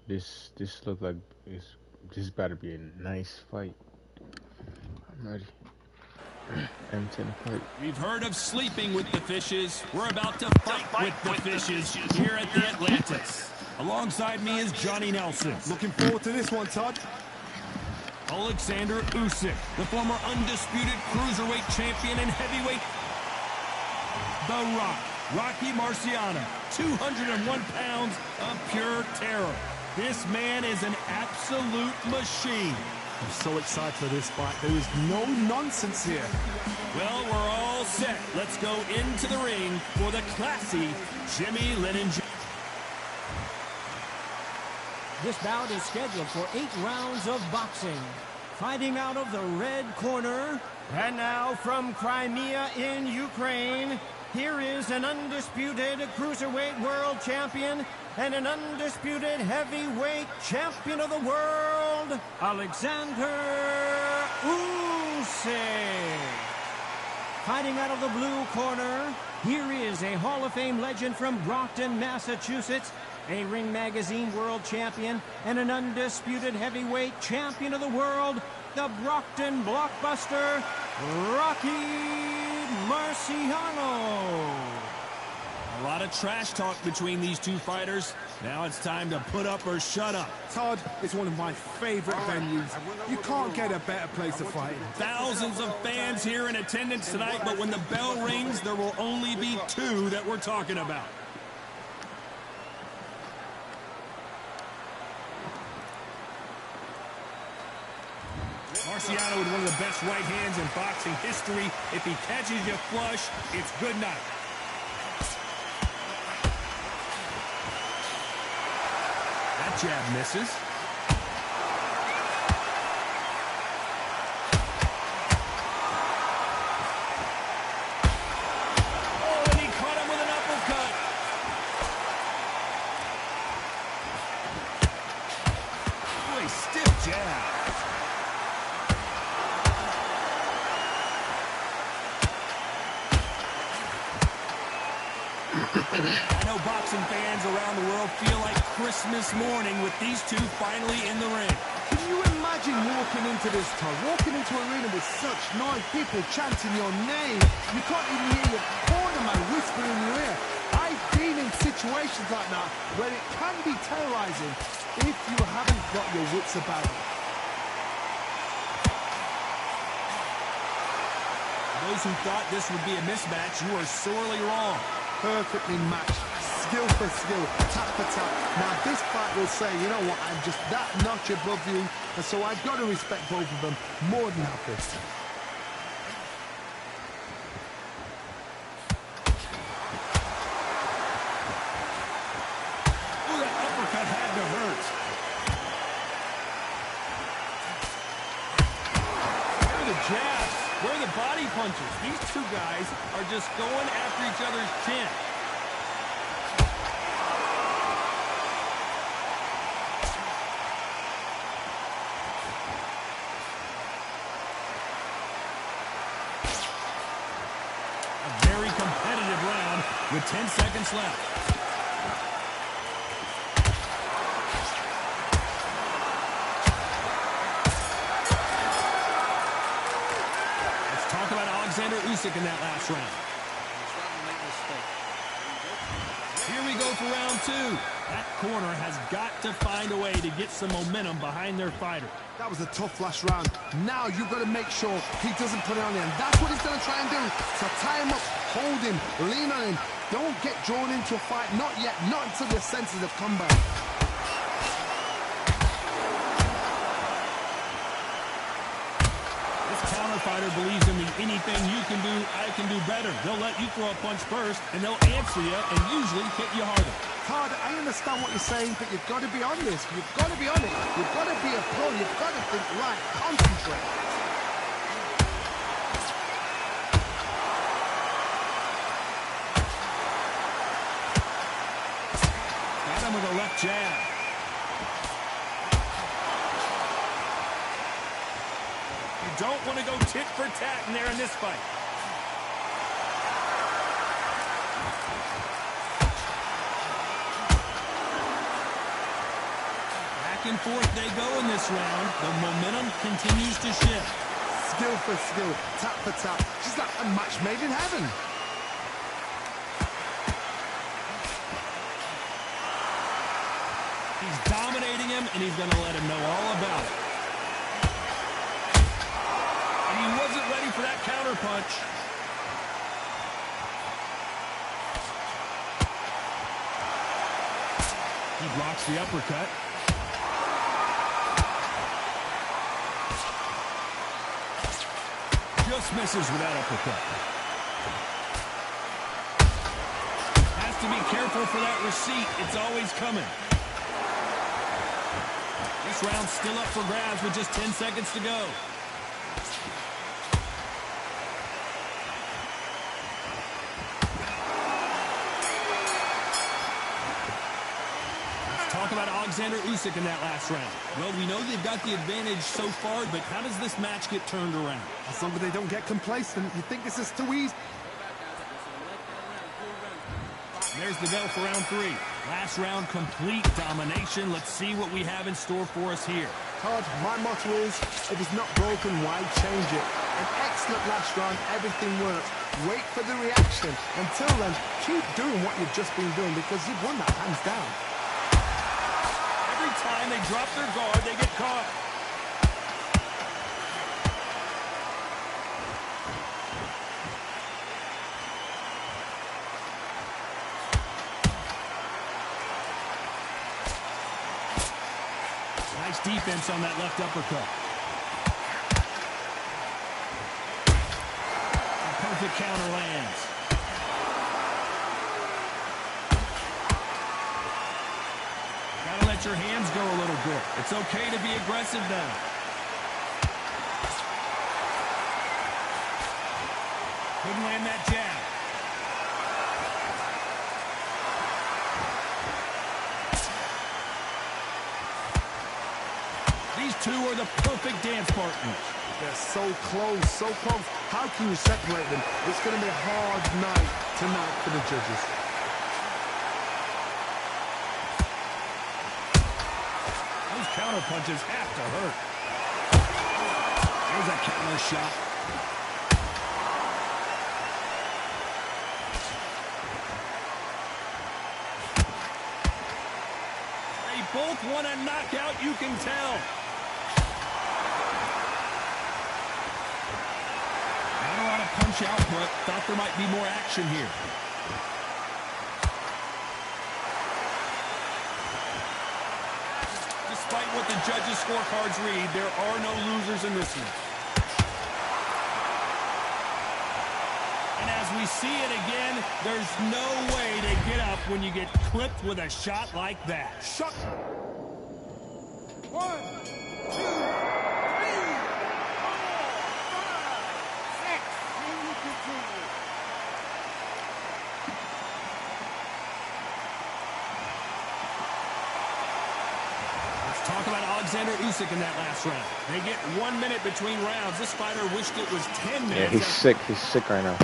This look like this better be a nice fight. I'm ready. M10 fight. We've heard of sleeping with the fishes. We're about to fight with the fishes here at the Atlantis. Alongside me is Johnny Nelson. Looking forward to this one, Todd. Alexander Usyk, the former undisputed cruiserweight champion and heavyweight. The Rock, Rocky Marciano, 201 pounds of pure terror. This man is an absolute machine. I'm so excited for this fight. There is no nonsense here. Well, we're all set. Let's go into the ring for the classy Jimmy Lennon. This bout is scheduled for 8 rounds of boxing. Fighting out of the red corner, and now from Crimea in Ukraine, here is an undisputed cruiserweight world champion and an undisputed heavyweight champion of the world, Alexander Usyk. Fighting out of the blue corner, here is a Hall of Fame legend from Brockton, Massachusetts, a Ring Magazine world champion and an undisputed heavyweight champion of the world, the Brockton blockbuster, Rocky Marciano. A lot of trash talk between these two fighters. Now it's time to put up or shut up. Todd, it's one of my favorite venues. You can't get a better place to fight. Thousands of fans here in attendance tonight, but when the bell rings, there will only be 2 that we're talking about. Marciano with one of the best right hands in boxing history. If he catches you flush, it's good night. That jab misses. Oh, and he caught him with an uppercut. Oh, a stiff jab. I know boxing fans around the world feel like Christmas morning with these two finally in the ring. Can you imagine walking into this, Todd? Walking into an arena with such noise, people chanting your name. You can't even hear your cornerman whispering in your ear. I've been in situations like that where it can be terrorizing if you haven't got your wits about you. Those who thought this would be a mismatch, you are sorely wrong. Perfectly matched, skill for skill, tap for tap. Now this fight will say, you know what, I'm just that notch above you, and so I've got to respect both of them more than happy. Ooh, that uppercut had to hurt. Where are the jabs? Where are the body punches? These two guys are just going after each other's chin. A very competitive round with 10 seconds left. Talk about Alexander Usyk in that last round. Here we go for round 2. That corner has got to find a way to get some momentum behind their fighter. That was a tough last round. Now you've got to make sure he doesn't put it on him. That's what he's going to try and do. So tie him up, hold him, lean on him. Don't get drawn into a fight. Not yet. Not until your senses have come back. Fighter believes in the anything you can do, I can do better. They'll let you throw a punch first, and they'll answer you and usually hit you harder. Todd, I understand what you're saying, but you've got to be honest. You've got to be on it. You've got to be a pro. You've got to think right. Concentrate. Got him with a left jab. Don't want to go tit for tat in there in this fight. Back and forth they go in this round. The momentum continues to shift. Skill for skill, tap for tap. She's like a match made in heaven. He's dominating him, and he's going to let him know all about it. And he wasn't ready for that counter punch. He blocks the uppercut. Just misses with that uppercut. Has to be careful for that receipt. It's always coming. This round's still up for grabs with just 10 seconds to go. Talk about Alexander Usyk in that last round. Well, we know they've got the advantage so far, but how does this match get turned around? As long as they don't get complacent, you think this is too easy? There's the bell for round 3. Last round, complete domination. Let's see what we have in store for us here. Todd, my motto is, if it's not broken, why change it? An excellent last round, everything works. Wait for the reaction. Until then, keep doing what you've just been doing because you've won that hands down. Every time they drop their guard, they get caught. Nice defense on that left uppercut. A perfect counter lands. Gotta let your hands go a little bit. It's okay to be aggressive now. Couldn't land that jab. These two are the perfect dance partners. They're so close, so close. How can you separate them? It's going to be a hard night tonight for the judges. Those counter punches have to hurt. There's a counter shot. They both want a knockout, you can tell. Not a lot of punch output. Thought there might be more action here. Despite what the judges' scorecards read, there are no losers in this one. And as we see it again, there's no way to get up when you get clipped with a shot like that. Shot. 1, 2, 3, 4, 5, 6. And we continue. Let's talk about Alexander Usyk in that last round. They get 1 minute between rounds. This fighter wished it was 10 minutes. Yeah, he's sick. He's sick right now.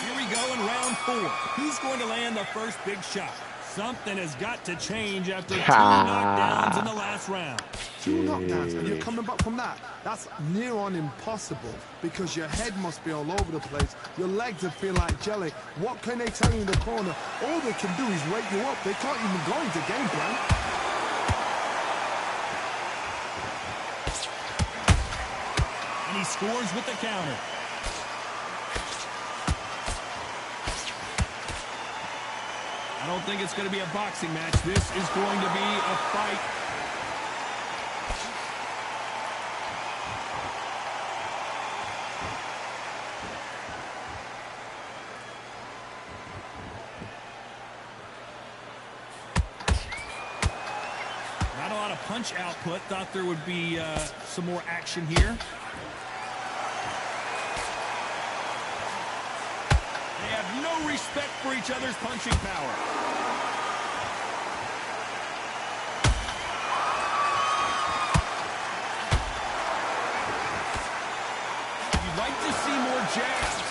Here we go in round 4. Who's going to land the first big shot? Something has got to change after 2 knockdowns in the last round. 2 knockdowns, and you're coming back from that. That's near on impossible because your head must be all over the place. Your legs would feel like jelly. What can they tell you in the corner? All they can do is wake you up. They can't even go into game plan. And he scores with the counter. I don't think it's going to be a boxing match. This is going to be a fight. Not a lot of punch output. Thought there would be some more action here. They have no respect for each other's punching power. You'd like to see more jabs.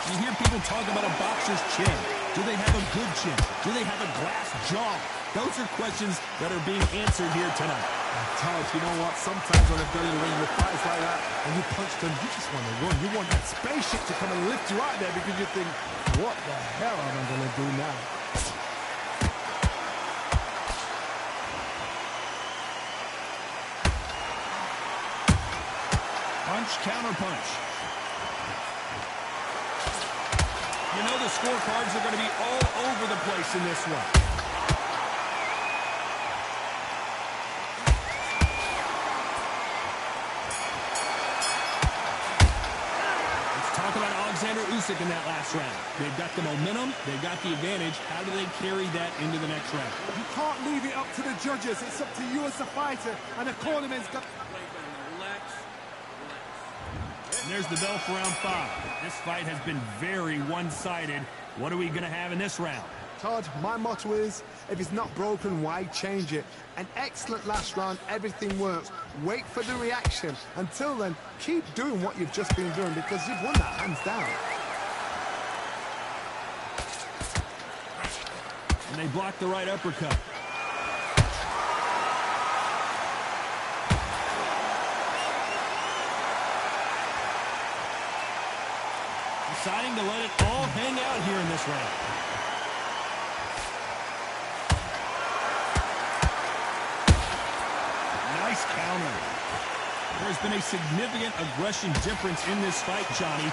You hear people talk about a boxer's chin. Do they have a good chin? Do they have a glass jaw? Those are questions that are being answered here tonight. Todd, you know what? Sometimes when I've got in the ring with fights like that, and you punch them, you just want to run. You want that spaceship to come and lift you out there because you think, what the hell am I going to do now? Punch, counter punch. You know the scorecards are going to be all over the place in this one. Alexander Usyk in that last round. They've got the momentum, they've got the advantage. How do they carry that into the next round? You can't leave it up to the judges. It's up to you as a fighter, and the cornerman's got... And there's the bell for round 5. This fight has been very one-sided. What are we going to have in this round? Todd, my motto is, if it's not broken, why change it? An excellent last round, everything works. Wait for the reaction. Until then, keep doing what you've just been doing because you've won that hands down. And they block the right uppercut. Deciding to let it all hang out here in this round. Nice counter. There's been a significant aggression difference in this fight, Johnny.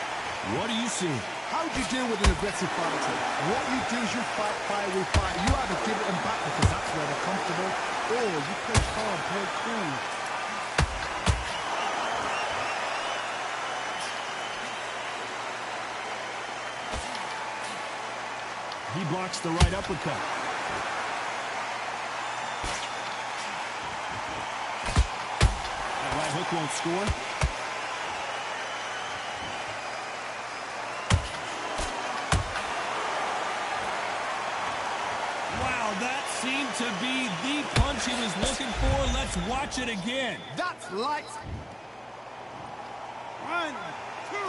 What do you see? How do you deal with an aggressive fighter? What you do is you fight fire with fire. You either give it them back because that's where they're comfortable, or you play calm, play cool. He blocks the right uppercut. That right hook won't score. Wow, that seemed to be the punch he was looking for. Let's watch it again. That's lights. 1, 2, 3,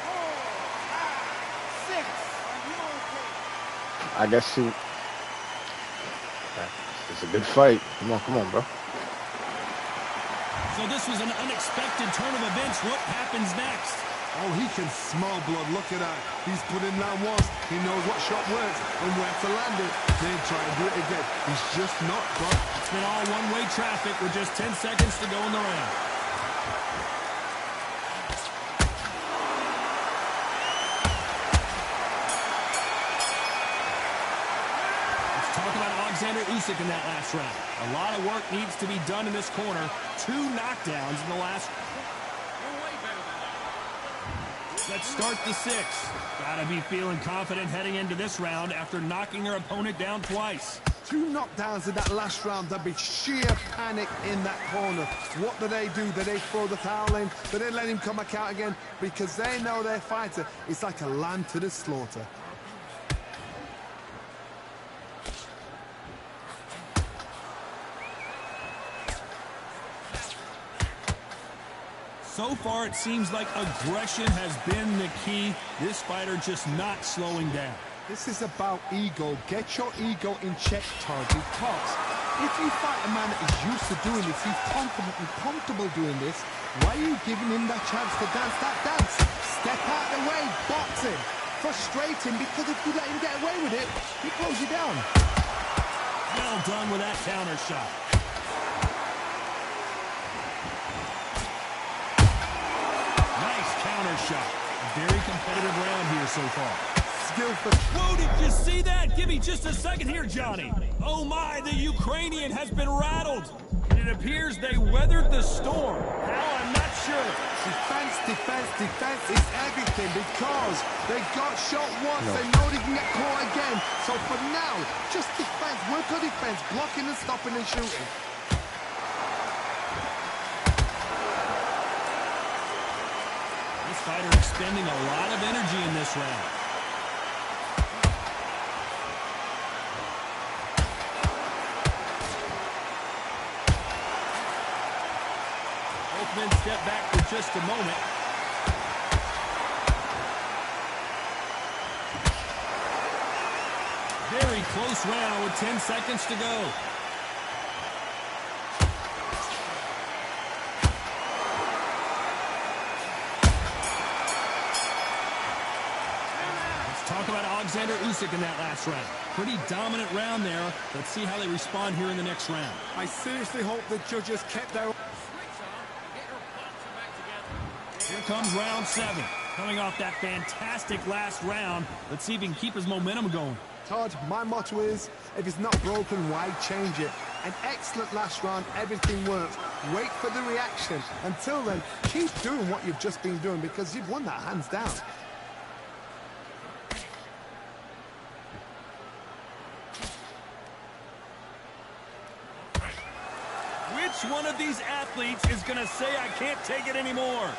4, 5, 6. Are you okay? I guess it's a good fight. Come on, bro. So this was an unexpected turn of events. What happens next? Oh, he can smell blood. Look at that. He's put in that once. He knows what shot works and where to land it. Then try and do it again. He's just not got. It's been all one-way traffic with just 10 seconds to go in the round. Alexander Usyk in that last round. A lot of work needs to be done in this corner. 2 knockdowns in the last. Let's start the 6th. Gotta be feeling confident heading into this round after knocking their opponent down twice. 2 knockdowns in that last round. There'll be sheer panic in that corner. What do? Do they throw the towel in? Do they let him come back out again? Because they know their fighter is like a lamb to the slaughter. So far, it seems like aggression has been the key. This fighter just not slowing down. This is about ego. Get your ego in check, Todd, because if you fight a man that is used to doing this, he's confident and comfortable doing this, why are you giving him that chance to dance that dance? Step out the way, box him, frustrate him, because if you let him get away with it, he pulls you down. Well done with that counter shot. Shot. A very competitive round here so far. Skillful. Whoa, did you see that? Give me just a second here, Johnny. Oh my, the Ukrainian has been rattled. It appears they weathered the storm. How, I'm not sure. Defense is everything because they got shot once. They know they can get caught again. So for now, just defense, work on defense, blocking and stopping and shooting. Fighter expending a lot of energy in this round. Both men step back for just a moment. close round with 10 seconds to go. Talk about Alexander Usyk in that last round. Pretty dominant round there. Let's see how they respond here in the next round. I seriously hope the judges kept their... Here comes round 7. Coming off that fantastic last round. Let's see if he can keep his momentum going. Todd, my motto is, if it's not broken, why change it? An excellent last round, everything works. Wait for the reaction. Until then, keep doing what you've just been doing because you've won that hands down. Which one of these athletes is going to say, I can't take it anymore?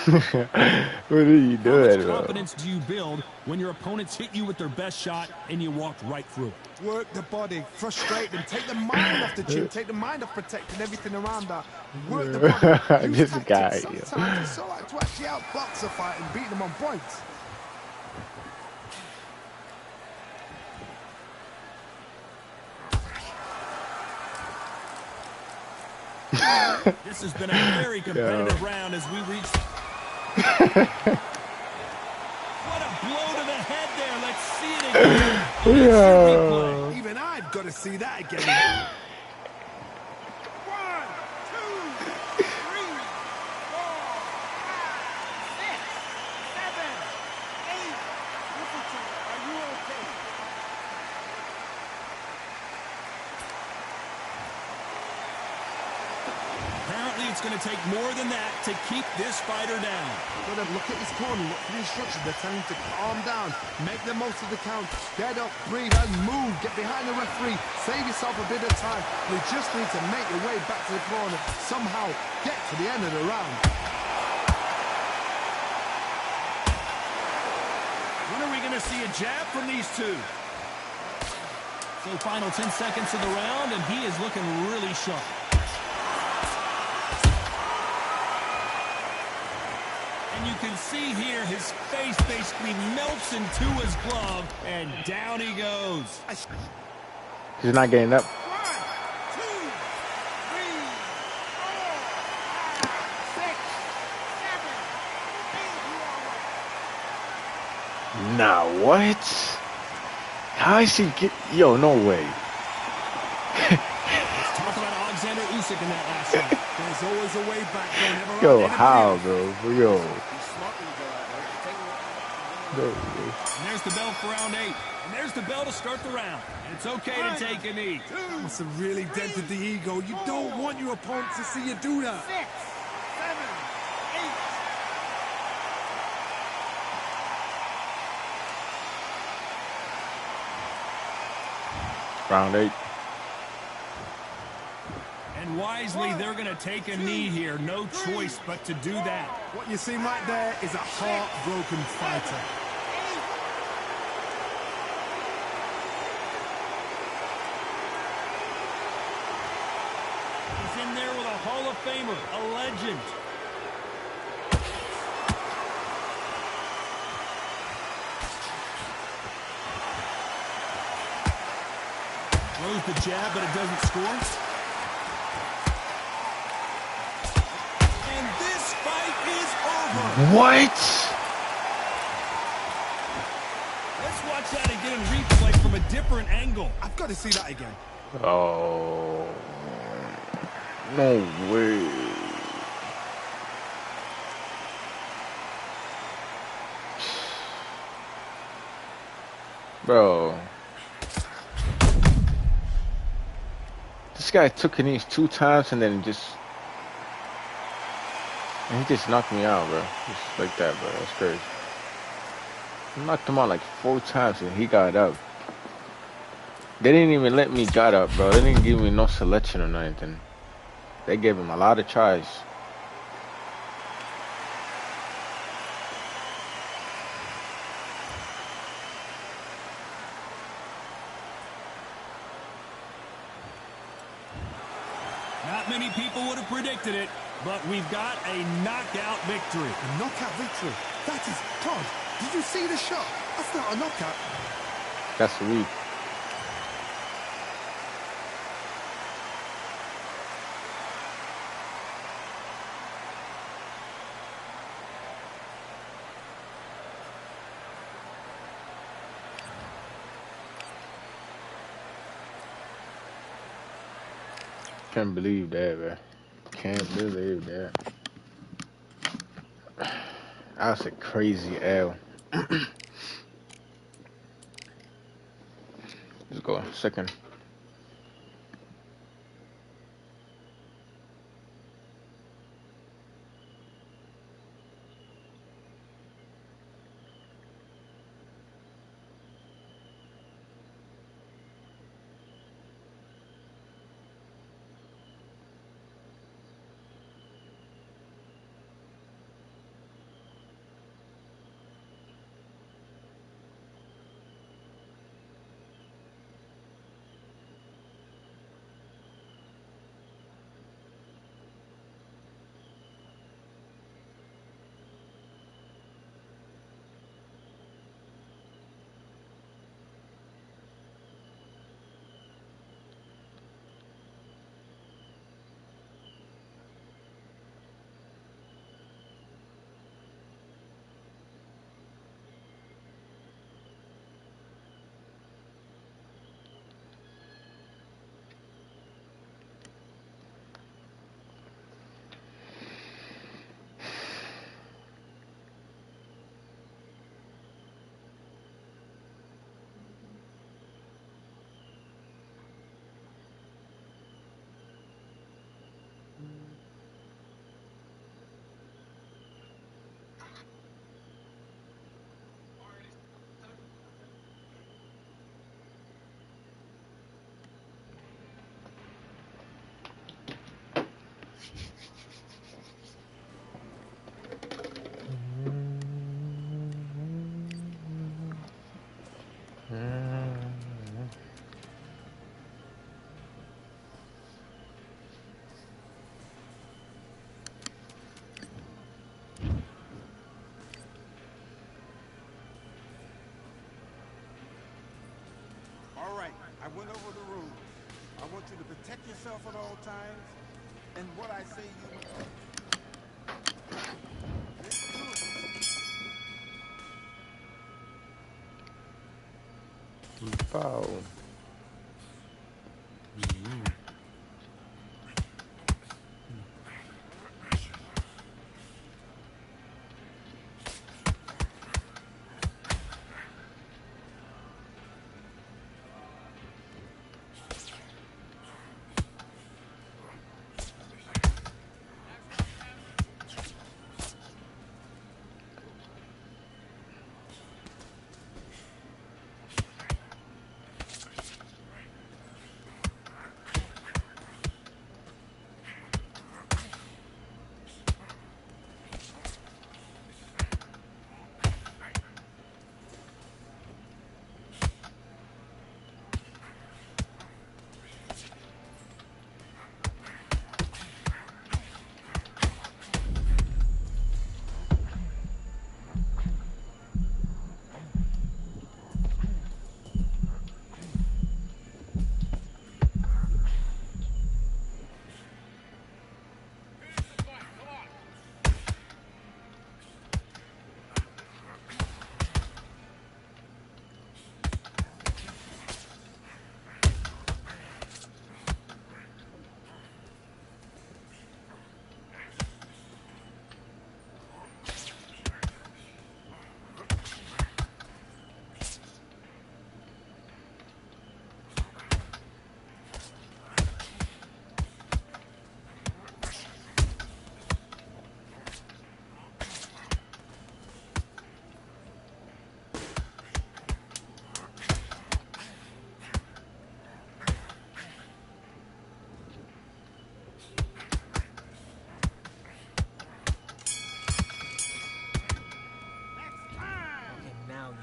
What are you doing, How much bro? confidence do you build when your opponents hit you with their best shot and you walked right through it? Work the body, frustrate them, take the mind off the gym, take the mind off protecting everything around that. Work the body. Use This tactics. guy, Sometimes it's so like to actually outbox a fight and beat them on points. This has been a very competitive round as we reach... What a blow to the head there. Let's see it again. Yeah. Even I've got to see that again. 1, 2, 3, 4, 5, 6, 7, 8. Listen, are you okay? Apparently, it's going to take more than that to keep this fighter down. Got to look at his corner, look for the instructions. They're telling him to calm down, make the most of the count, get up, breathe, and move. Get behind the referee, save yourself a bit of time. You just need to make your way back to the corner. Somehow get to the end of the round. When are we going to see a jab from these two? So final 10 seconds of the round, and he is looking really sharp. And you can see here his face basically melts into his glove, and down he goes. He's not getting up. 1, 2, 3, 4, 5, 6, 7, 8. Nah, what? How is he get? Yo, no way. Let's talk about Alexander Usyk in that last round. There's always a way back. Don't ever Yo, run how, bro? Yo. No way. And there's the bell for round 8. And there's the bell to start the round. And it's okay to take a knee. That must have really dented the ego. You don't want your opponent to see you do that. 6, 7, 8. Round 8. And wisely, they're going to take a knee here. No choice but to do that. What you see right there is a heartbroken fighter. He's in there with a Hall of Famer, a legend. Throws the jab, but it doesn't score. And this fight is over. What? Let's watch that again in replay from a different angle. I've got to see that again. Oh. No way. Bro. This guy took a knee 2 times and then just... And he just knocked me out, bro. Just like that, bro. That's crazy. I knocked him out like 4 times and he got up. They didn't even let me get up, bro. They didn't give me no selection or anything. They gave him a lot of tries. Not many people would have predicted it, but we've got a knockout victory. A knockout victory. That is, Todd, Did you see the shot? That's not a knockout. That's weak. Can't believe that, man. Can't believe that. That's a crazy L. Let's go. Second. All right, I went over the rules. I want you to protect yourself at all times, and what I say you... Let's do it. Foul.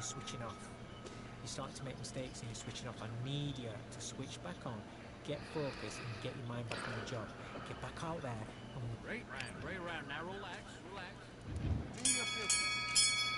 Switching off. You're starting to make mistakes and you're switching off. I need you to switch back on, get focused and get your mind back on the job. Get back out there. Great round. Now relax. Do your business.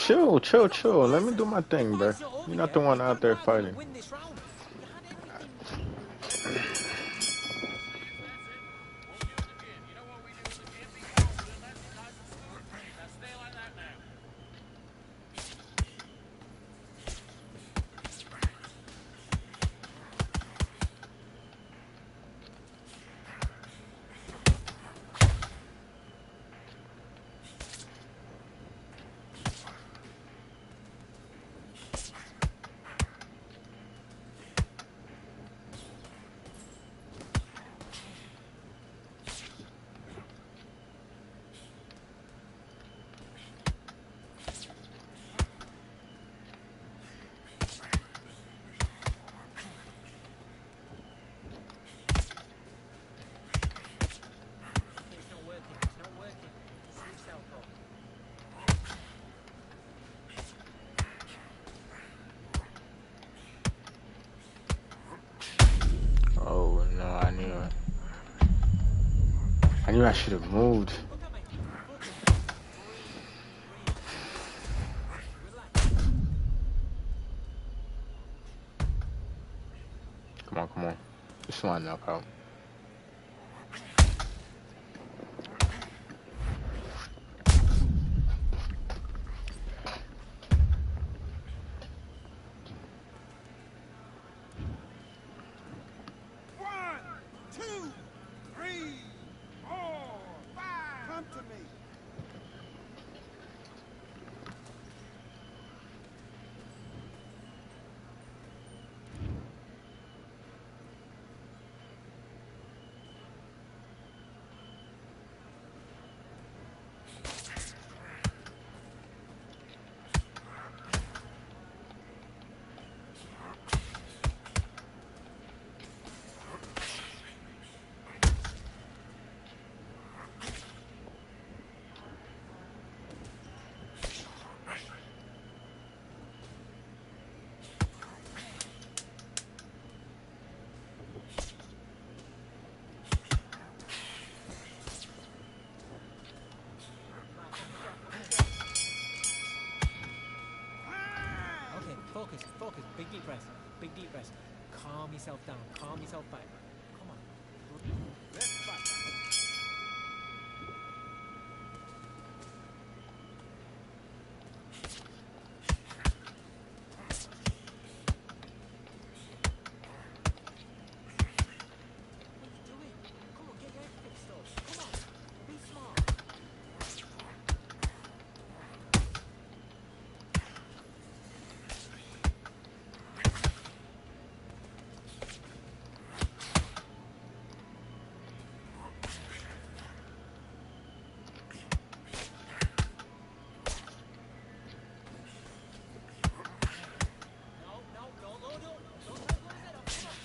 chill, chill, chill. Let me do my thing, bro. You're not the one out there fighting. Win this round. You had everything. It's not working. It's not working. Switch southpaw. Oh no, I knew it. I knew I should have moved. Look at me. Focus. Breathe. Relax. Come on, come on. Just want to knock out. One, two, three, four, five. Come to me. Okay, focus, focus. Big deep breath. Big deep breath. Calm yourself down. Calm yourself back. Come on. Let's fight. What are you doing? Come on, get your head fixed up. Come on. Be smart. No, no, don't load up. Don't try to blow his head off. Come on.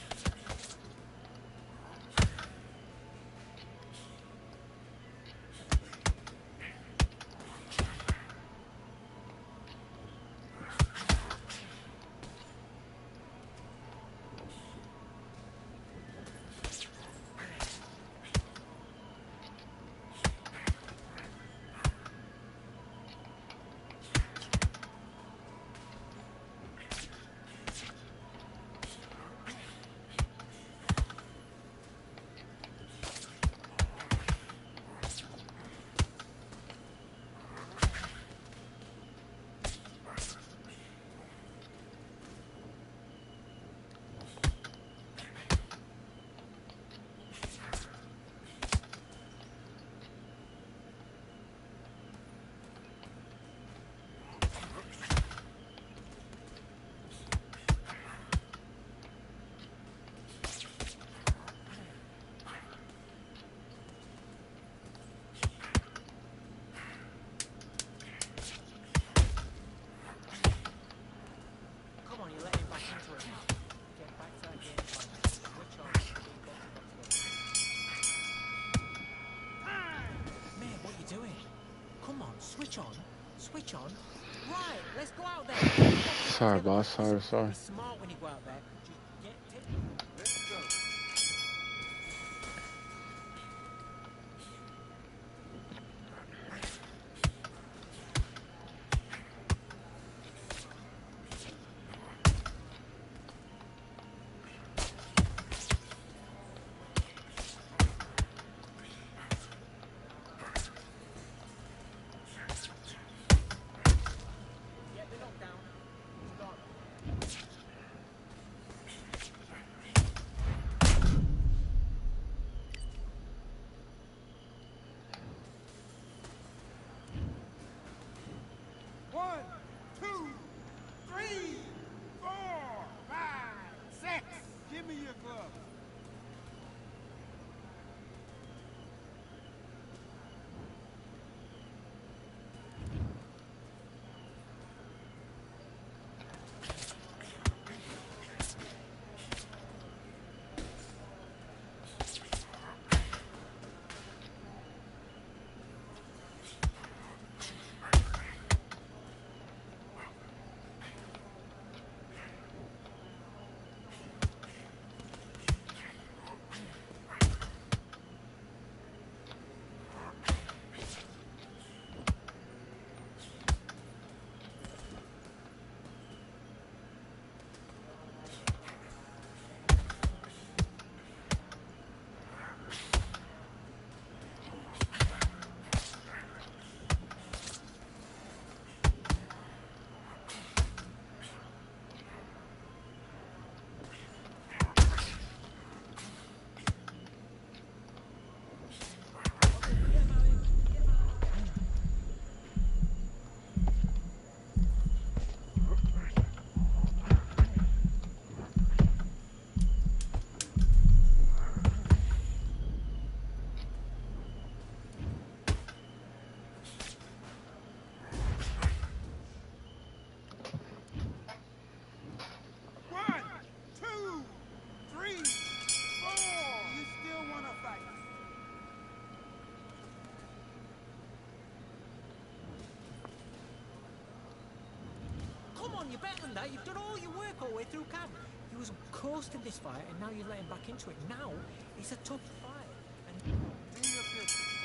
Come on, you're letting back into it now. Get back to that game plan. Switch on. Man, what you doing? Come on, switch on. Switch on. Right, let's go out there. Sorry, boss. Sorry, sorry. Be smart when you go out there. Just take. Let's go. me your gloves. Come on, you're better than that. You've done all your work all the way through camp. You was coasting this fight, and now you're letting back into it. Now, it's a tough fight. And Do your business.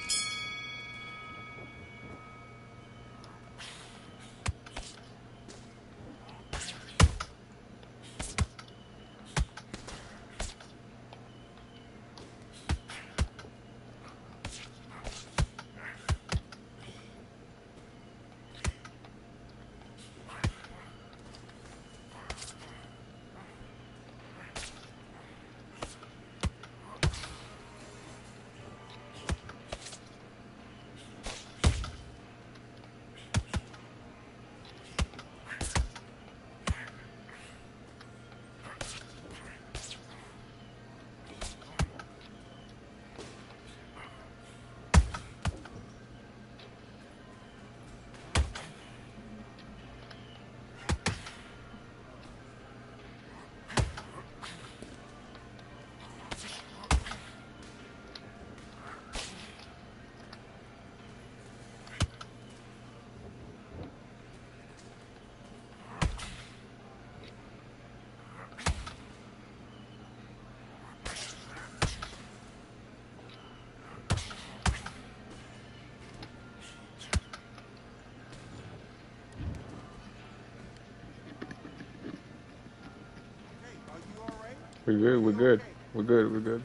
We're good. We're good. We're good. We're good.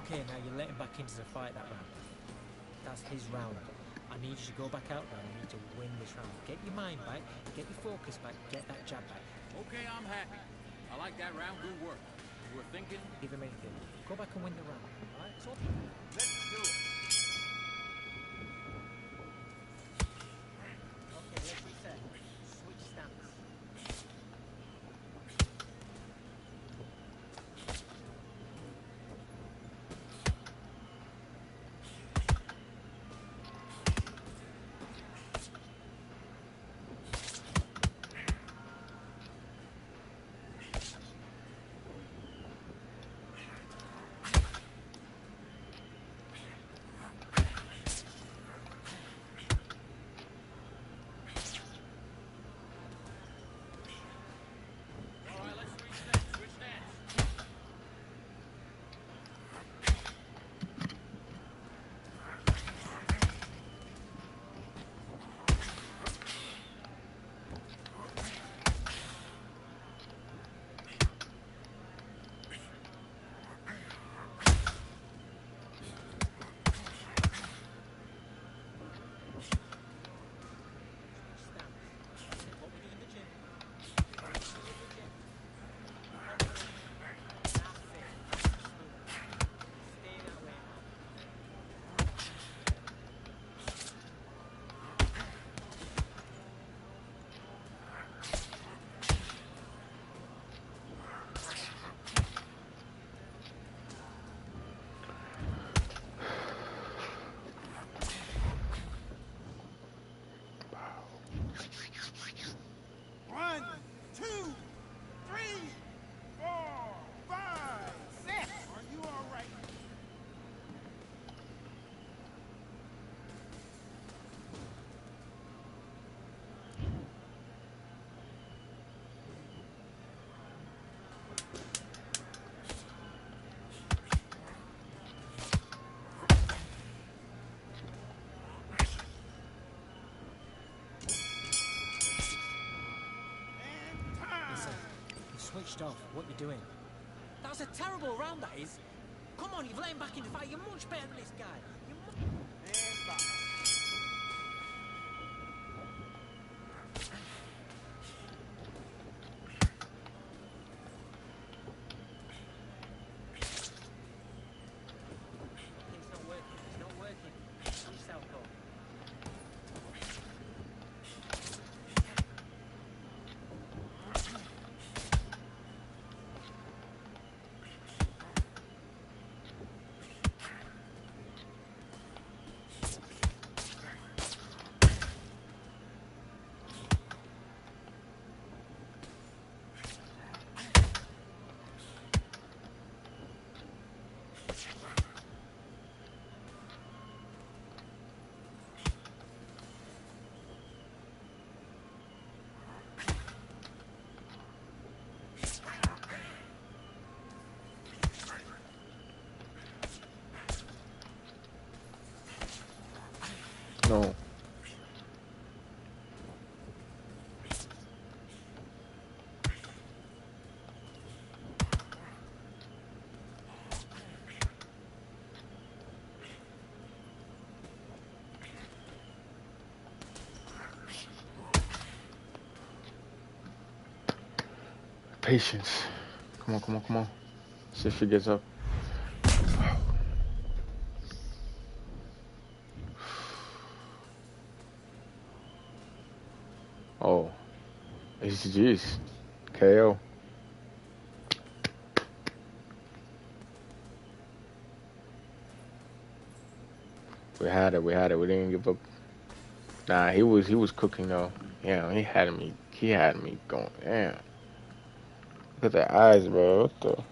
okay, now you're letting back into the fight that round. That's his round. I need you to go back out there. I need to win this round. Get your mind back, get your focus back, get that jab back. Okay, I'm happy. I like that round. Good work. You were thinking? Give him anything. Go back and win the round. All right? So Let's do it. okay, let's reset. Switch stance. switched off. What you doing? That was a terrible round, that is. Come on, you've let him back in the fight. You're much better than this guy. And stop. It's not working. It's not working. I'm southpaw. No. Patience. Come on, come on, come on. See if she gets up. Oh, HG's KO. We had it. We had it. We didn't give up. Nah, he was cooking though. Yeah, he had me going. Damn. Look at the eyes, bro. What the?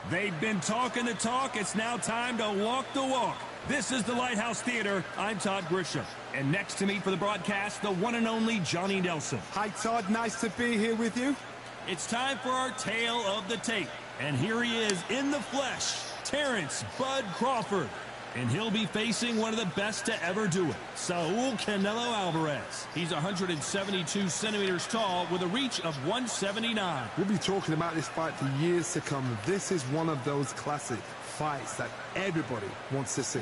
They've been talking the talk. It's now time to walk the walk. This is the Lighthouse Theater. I'm Todd Grisham. And next to me for the broadcast, the one and only Johnny Nelson. Hi, Todd. Nice to be here with you. It's time for our tale of the tape. And here he is in the flesh, Terrence Bud Crawford. And he'll be facing one of the best to ever do it, Saul Canelo Alvarez. He's 172 centimeters tall with a reach of 179. We'll be talking about this fight for years to come. This is one of those classic fights that everybody wants to see.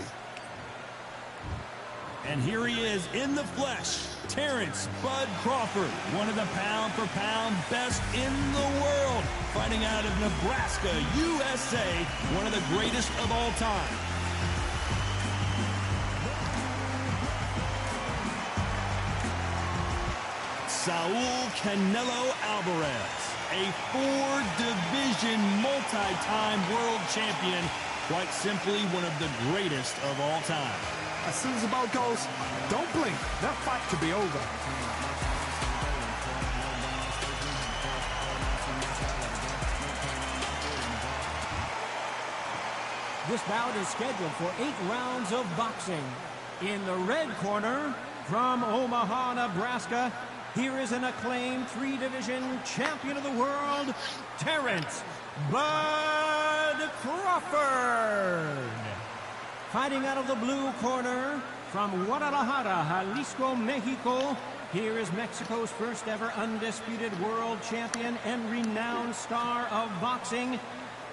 And here he is in the flesh, Terrence Bud Crawford, one of the pound-for-pound best in the world, fighting out of Nebraska, USA, one of the greatest of all time. Saul Canelo Alvarez, a four-division, multi-time world champion, quite simply one of the greatest of all time. As soon as the bell goes, don't blink. That fight could be over. This bout is scheduled for 8 rounds of boxing. In the red corner, from Omaha, Nebraska, here is an acclaimed 3-division champion of the world, Terrence Bud Crawford. Fighting out of the blue corner, from Guadalajara, Jalisco, Mexico, Here is Mexico's first ever undisputed world champion and renowned star of boxing.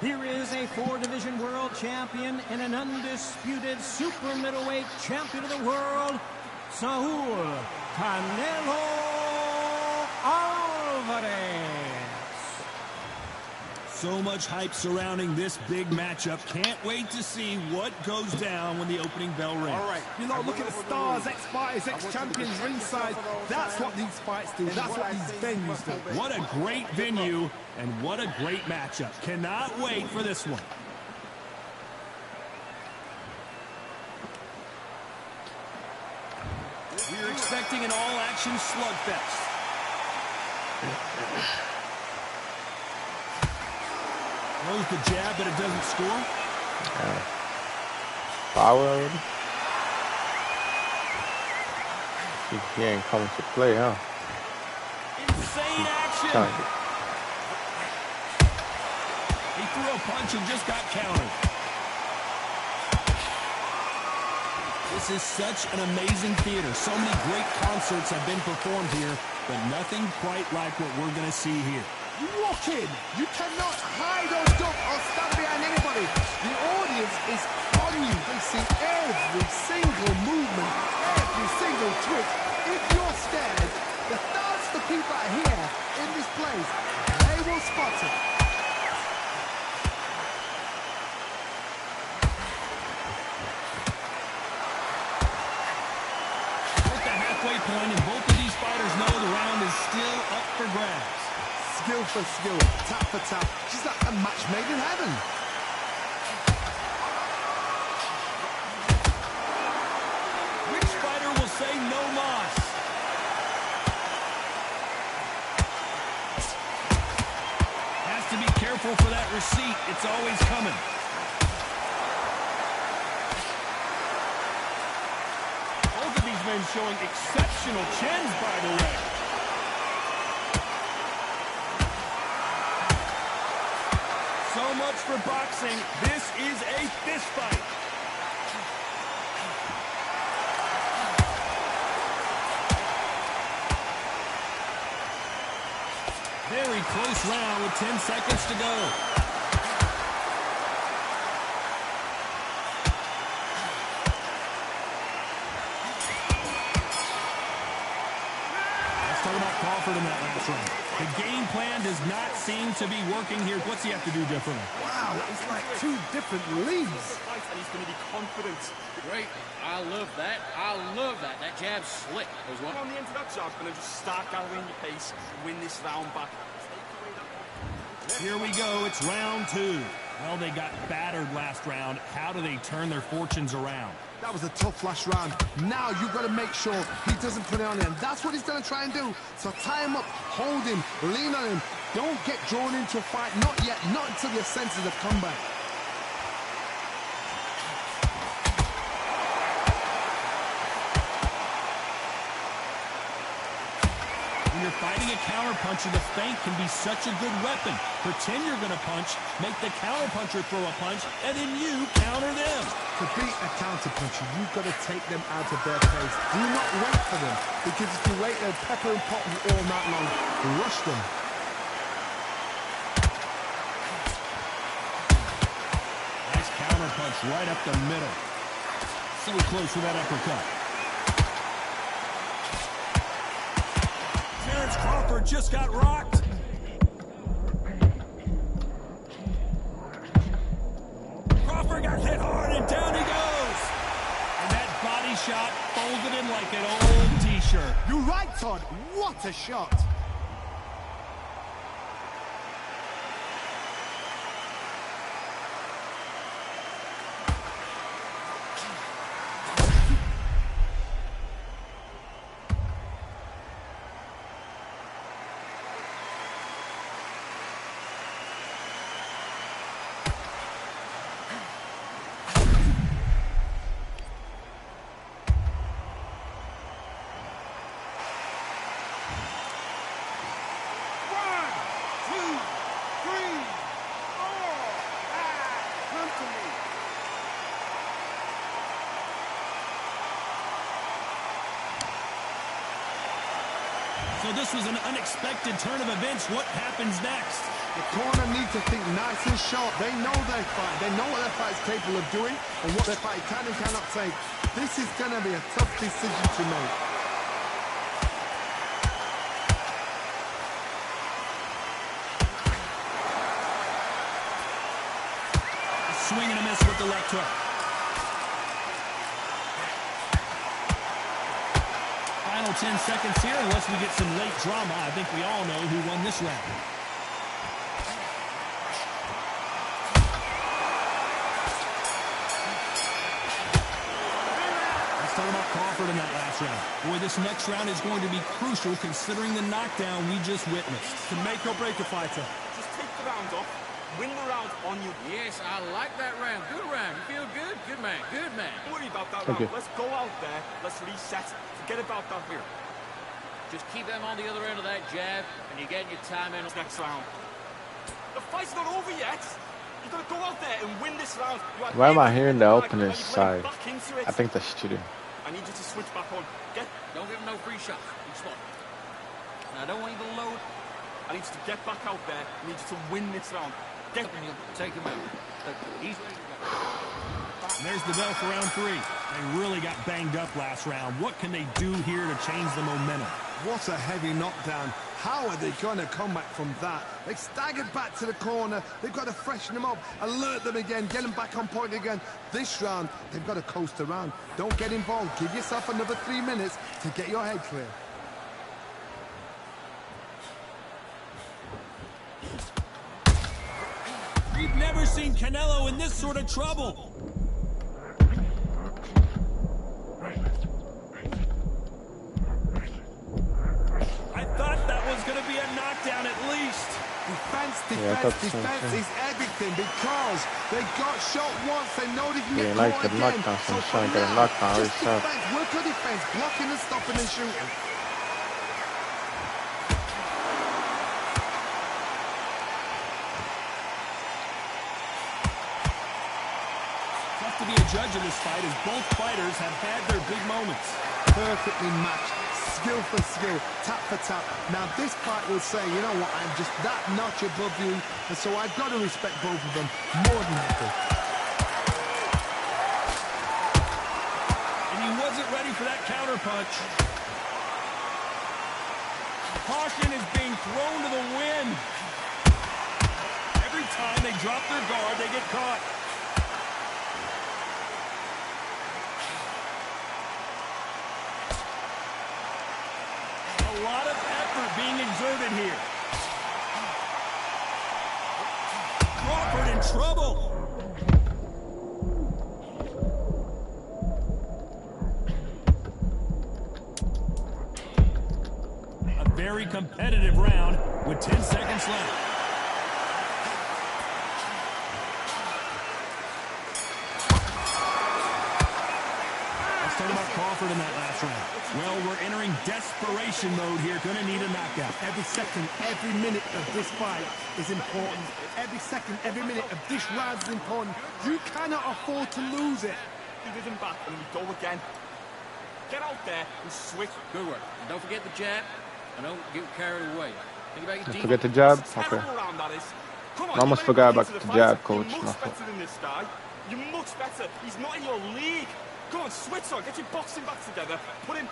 Here is a 4-division world champion and an undisputed super middleweight champion of the world, Saul Canelo Alvarez. So much hype surrounding this big matchup. Can't wait to see what goes down when the opening bell rings. All right. You know, look at the stars, ex-fighters, ex-champions ringside. That's what these fights do. That's what these venues do. What a great venue and what a great matchup. Cannot wait for this one. We're expecting an all-action slugfest. Throws the jab, but it doesn't score. Power already? He ain't coming to play, huh? Insane action. He threw a punch and just got countered. This is such an amazing theater. So many great concerts have been performed here, but nothing quite like what we're going to see here. You walk in, you cannot hide or duck or stand behind anybody. The audience is on you. They see every single movement, every single twitch. If you're scared, the thousands of people are here in this place. They will spot it. At the halfway point, and both of these fighters know the round is still up for grabs. Skill for skill, tap for tap, just like a match made in heaven. Which fighter will say no mas? Has to be careful for that receipt. It's always coming. Both of these men showing exceptional chins, by the way. So much for boxing. This is a fist fight. Very close round with 10 seconds to go. Let's talk about Crawford in that last round. The game plan does not seem to be working here. What's he have to do differently? Wow, it's like two different leagues. And he's going to be confident. Great. I love that. I love that. That jab's slick. There's one. On the end of that jab, and then just start gathering your pace and win this round back. Here we go. It's round 2. Well, they got battered last round. How do they turn their fortunes around? That was a tough last round. Now you've got to make sure he doesn't put it on him. That's what he's going to try and do. So tie him up, hold him, lean on him. Don't get drawn into a fight. Not yet. Not until your senses have come back. When you're fighting a counterpuncher, the feint can be such a good weapon. Pretend you're going to punch, make the counterpuncher throw a punch, and then you counter them. To beat a counterpuncher, you've got to take them out of their pace. Do not wait for them, because if you wait, they'll pepper and pot you all night long. Rush them. Nice counterpunch right up the middle. So close with that uppercut. Terrence Crawford just got rocked. Crawford got hit hard, and down he goes. And that body shot folded him like an old T-shirt. You're right, Todd. What a shot. this was an unexpected turn of events. What happens next? The corner needs to think nice and sharp. They know their fight. They know what their fight's capable of doing and what their fight can and cannot take. This is going to be a tough decision to make. Swing and a miss with the left hook. Final 10 seconds here, unless we get some late drama. I think we all know who won this round. Let's talk about Crawford in that last round. Boy, this next round is going to be crucial considering the knockdown we just witnessed. To make or break a fighter. Just take the round off. Win the round on you. Yes, I like that round. Good round. You feel good? Good man. Good man. Don't worry about that round. Let's go out there. Let's reset. Forget about that here. Just keep them on the other end of that jab, and you're getting your time in. Next round. The fight's not over yet. You've got to go out there and win this round. Why am I hearing the opponent's side? I think that's cheating. I need you to switch back on. Don't give him no free shots. Be smart. Now, I don't want you to load. I need you to get back out there. I need you to win this round. Get him, take him out. He's ready to go. And there's the bell for round 3. They really got banged up last round. What can they do here to change the momentum? What a heavy knockdown. How are they going to come back from that? They staggered back to the corner. They've got to freshen them up, alert them again, get them back on point again. This round, they've got to coast around. Don't get involved. Give yourself another 3 minutes to get your head clear. We've never seen Canelo in this sort of trouble. I thought that was going to be a knockdown at least. Defense is everything because they got shot once. They know they can get like caught the again. knockdown, so I'm So trying to get a now, knockdown just myself. defense, work on defense, blocking and stopping and shooting. Tough to be a judge of this fight as both fighters have had their big moments. Perfectly matched, skill for skill, tap for tap. Now this fight will say, you know what, I'm just that notch above you, and so I've got to respect both of them more than happy. And he wasn't ready for that counter punch. Caution is being thrown to the wind. Every time they drop their guard, they get caught. A lot of effort being exerted here. Crawford in trouble. A very competitive round with 10 seconds left. Let's talk about Crawford in that last round. Well, we're entering desperation mode here. Gonna need a knockout. Every second, every minute of this fight is important. Every second, every minute of this round is important. You cannot afford to lose it. He did him back and we go again. Get out there and switch. Good work. And don't forget the jab. And don't get carried away. Think about your Forget the jab? Okay. Round, that is. Come on, I almost forgot about the jab, coach. You're much better than this guy. You're much better. He's not in your league. Come on, switch on. Get your boxing back together. Put him...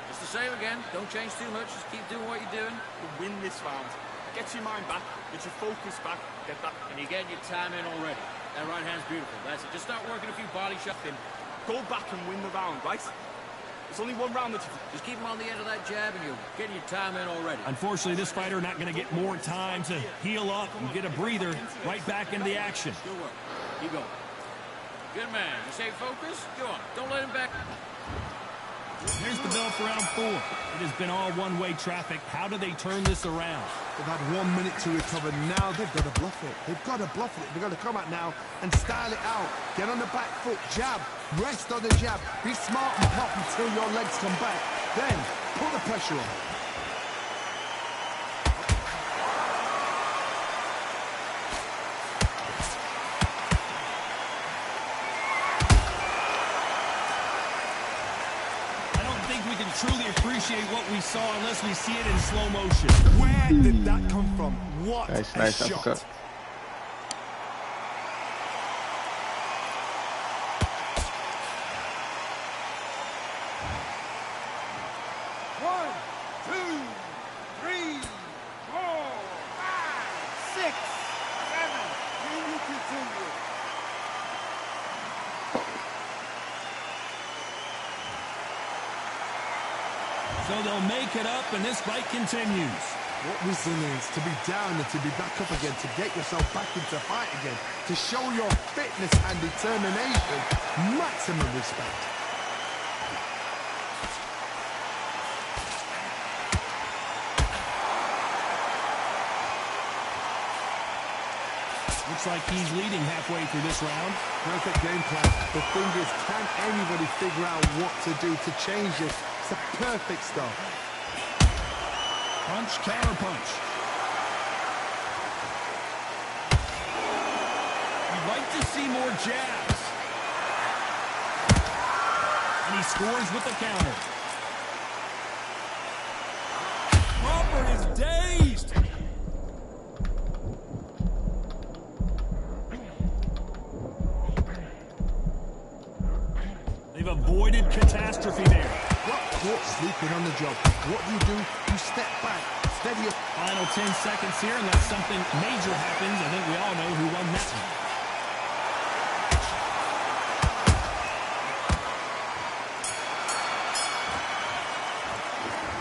Just the same again. Don't change too much. Just keep doing what you're doing. You'll win this round. Get your mind back. Get your focus back. Get that. And you're getting your time in already. That right hand's beautiful. That's it. Just start working a few body shots. Go back and win the round, right? There's only one round that you... Just keep him on the end of that jab and you're getting your time in already. Unfortunately, this fighter not going to get more time to heal up and get a breather right back into the action. Good work. Keep going. Good man. You stay focused. Go on. Don't let him back. There's the bell for round 4. It has been all one-way traffic. How do they turn this around? They've had 1 minute to recover. Now they've got to bluff it. They've got to bluff it. They've got to come out now and style it out. Get on the back foot, jab, rest on the jab. Be smart and pop until your legs come back. Then put the pressure on. Truly appreciate what we saw unless we see it in slow motion. Where did that come from? What Nice, a nice shot. uppercut. One, two, three, four, five, six, seven. Can you continue? So they'll make it up, and this fight continues. What resilience to be down and to be back up again, to get yourself back into fight again, to show your fitness and determination. Maximum respect. Looks like he's leading halfway through this round. Perfect game plan. The thing is, can anybody figure out what to do to change it? It's a perfect start. Punch, counter punch. You'd like to see more jabs. And he scores with the counter. Crawford is dazed. They've avoided catastrophe there. Got caught sleeping on the job. What do? You step back, steady up. Final 10 seconds here, unless something major happens. I think we all know who won that one.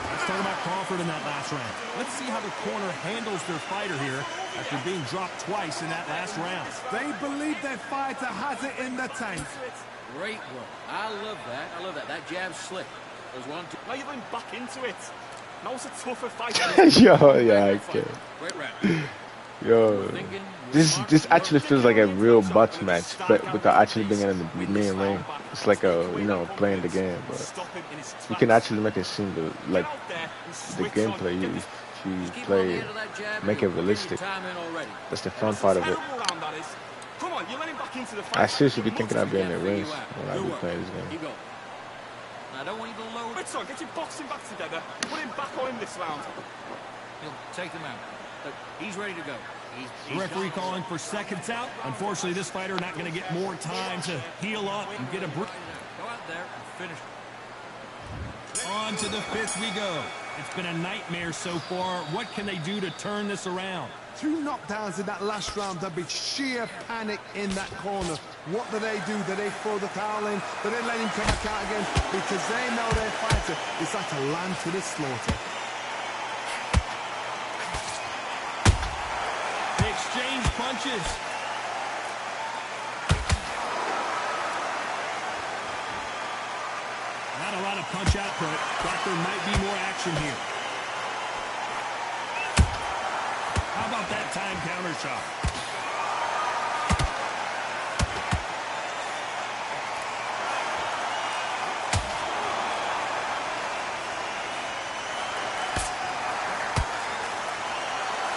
Let's talk about Crawford in that last round. Let's see how the corner handles their fighter here after being dropped twice in that last round. They believe their fighter has it in the tank. Great work. I love that. I love that. That jab slick. There's one, two. Now you're going back into it. Now it's a tougher fight. Yo, yeah, I can't. Great round. Yo, this actually feels like a real box match, but without actually being in the main ring. It's like a, you know, playing the game, but you can actually make it seem like the gameplay you play, make it realistic. That's the fun part of it. Come on, you let him back into the fight. I seriously be thinking I'd be in the rings when I be playing this game. I don't want you to lower. Ritson, get your boxing back together. Put him back on him this round. He'll take them out. Look, he's ready to go. The referee calling for seconds out. Unfortunately, this fighter not going to get more time to heal up and get a break. Go out there and finish. On to the fifth we go. It's been a nightmare so far. What can they do to turn this around? 2 knockdowns in that last round. There'll be sheer panic in that corner. What do? Do they throw the towel in? Do they let him come back out again? Because they know their fighter is like a lamb to the slaughter. They exchange punches. Not a lot of punch output. Thought there might be more action here. How about that time counter shot?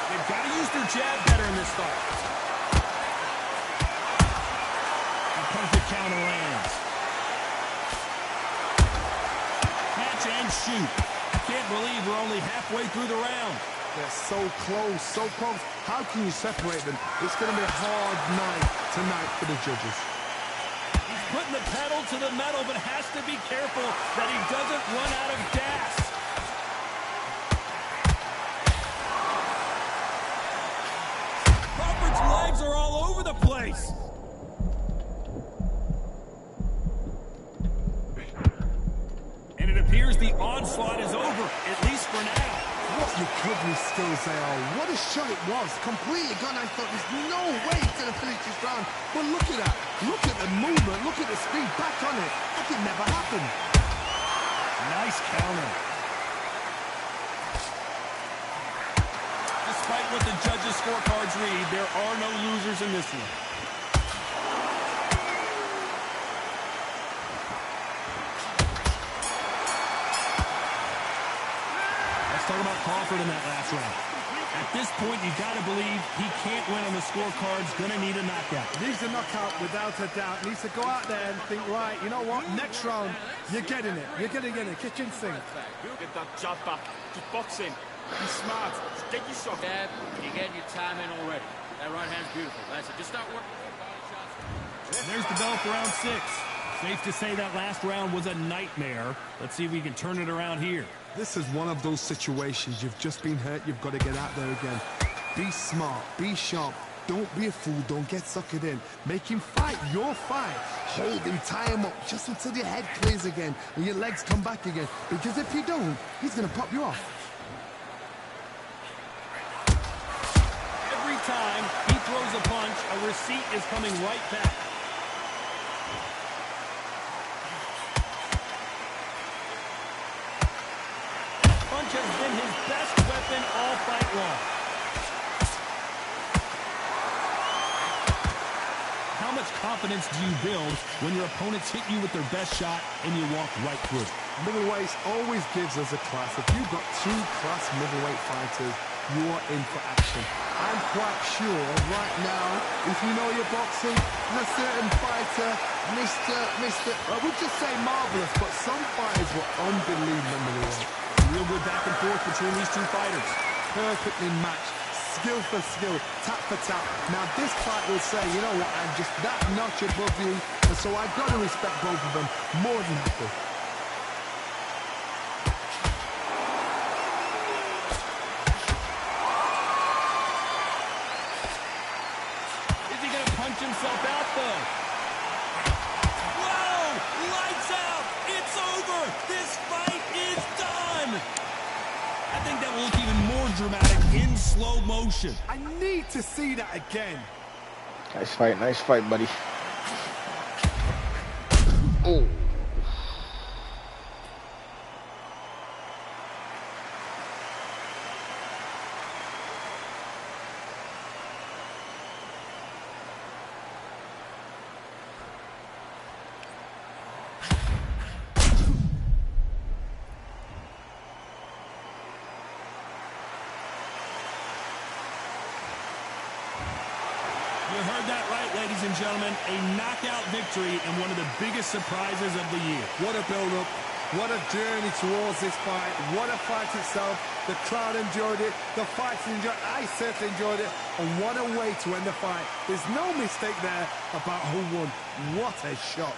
They've got to use their jab better in this fight. A perfect counter lands. Catch and shoot. I can't believe we're only halfway through the round. They're so close, so close. How can you separate them? It's going to be a hard night tonight for the judges. He's putting the pedal to the metal, but has to be careful that he doesn't run out of gas. Crawford's legs are all over the place. And it appears the onslaught is over, at least for now. What recovery skills they are. What a shot it was. Completely gone. I thought there's no way he's going to finish this round. But look at that. Look at the movement. Look at the speed. Back on it. Like it never happened. Nice counter. Despite what the judges' scorecards read, there are no losers in this one. Let's talk about Crawford in that last round. At this point, you got to believe he can't win on the scorecards. Going to need a knockout. Needs a knockout without a doubt. Needs to go out there and think, right, you know what? Next round, you're getting it. You're going to get it. Kitchen sink. Get that jab back. Just box in. Be smart. Just get yourself. Jab, you're getting your time in already. That right hand's beautiful. That's it. Just start working. There's the bell for round 6. Safe to say that last round was a nightmare. Let's see if we can turn it around here. This is one of those situations. You've just been hurt. You've got to get out there again. Be smart. Be sharp. Don't be a fool. Don't get suckered in. Make him fight your fight. Hold him. Tie him up just until your head clears again and your legs come back again. Because if you don't, he's going to pop you off. Every time he throws a punch, a receipt is coming right back. Punch has been his best weapon all fight long. How much confidence do you build when your opponents hit you with their best shot and you walk right through? Middleweights always gives us a class. If you've got 2 class middleweight fighters, you are in for action. I'm quite sure right now, if you know your boxing, there's a certain fighter, I would just say marvelous, but some fighters were unbelievable middleweight. Real good back and forth between these 2 fighters. Perfectly matched, skill for skill, tap for tap. Now this fight will say, you know what, I'm just that notch above you, and so I've got to respect both of them more than happy. Is he going to punch himself out, though? Whoa! Lights out! It's over! This fight is done! I think that will look even more dramatic in slow motion. I need to see that again. Nice fight, buddy. Oh. You heard that right, ladies and gentlemen. A knockout victory and one of the biggest surprises of the year. What a build-up. What a journey towards this fight. What a fight itself. The crowd enjoyed it. The fighters enjoyed it. I certainly enjoyed it. And what a way to end the fight. There's no mistake there about who won. What a shot.